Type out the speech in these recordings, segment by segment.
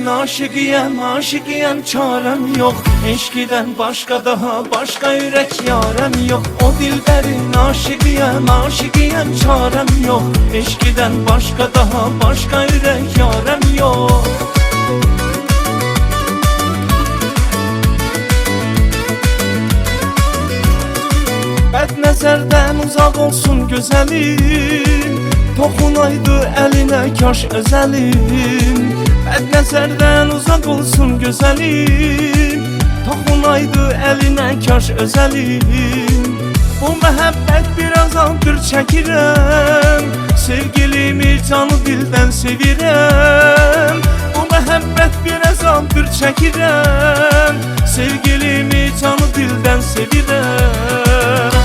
dilberin aşıkıyım, aşıkıyım, çarem yok. Eşkiden başka daha başka yürek yarem yok. O dilberin aşıkıyım, aşıkıyım, çarem yok. Eşkiden başka daha başka yürek yarem yok. Bədnəzərdən uzaq olsun gözəlim, toxunaydı əlinə kaş özəlim. Bədnəzərdən uzaq olsun gözəlim, toxunaydı əlinə kaş özəlim. Bu məhəbbət biraz andır çəkirəm, sevgilimi canı dildən sevirəm. Bu məhəbbət biraz andır çəkirəm, sevgilimi canı dildən sevirəm.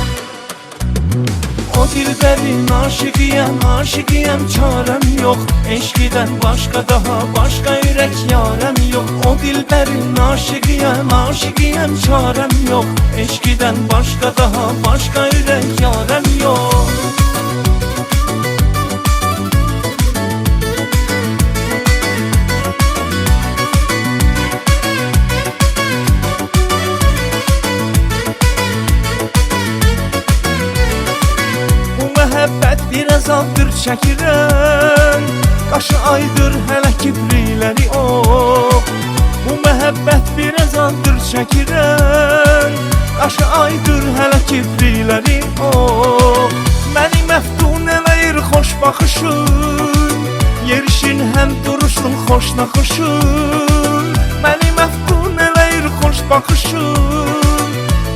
O dilberin aşıkıyım, aşıkıyım, çarem yok. Eşkiden başka daha başka yürek yarem yok. O dilberin aşıkıyım, aşıkıyım, çarem yok. Eşkiden başka daha başka yürek yarem yok. Məhəbbət biraz andır çəkirəm, qaşı aydır hələ kibriləri o. Bu məhəbbət biraz andır çəkirəm, qaşı aydır hələ kibriləri o. Məni məftun eləyir xoş baxışın, yerişin həm duruşun xoş naxışın. Məni məftun eləyir xoş baxışın,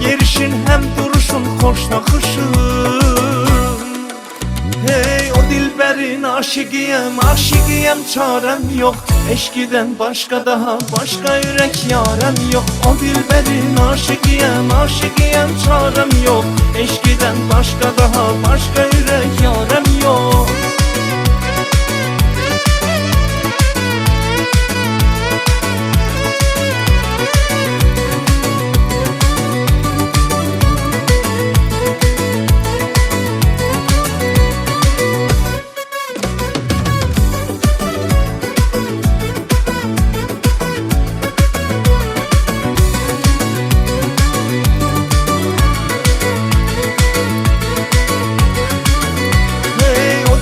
yerişin həm duruşun xoş naxışın. Hey o dilberin aşıkıyım, aşıkıyım, çarem yok. Eşkiden başka daha başka yürek yarem yok. O dilberin aşıkıyım, aşıkıyım, çarem yok. Eşkiden başka daha başka yürek yarem yok.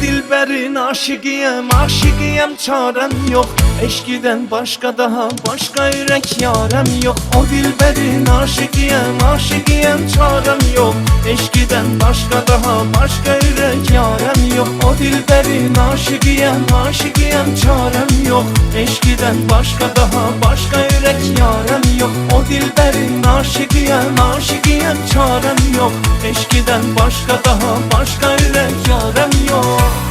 Dilberin aşıkıyım, aşıkıyım, çarem yok. Eşkiden başka daha başka yürek yarem yok. O dilberin aşıkıyım, aşıkıyım, çarem yok. Eşkiden başka daha başka yürek yarem yok. O dilberin aşıkıyım, aşıkıyım, çarem yok. Eşkiden başka daha başka yürek yarem yok. O dilberin aşıkıyım, aşıkıyım, çarem yok. Eşkiden başka daha başka yürek yarem yok.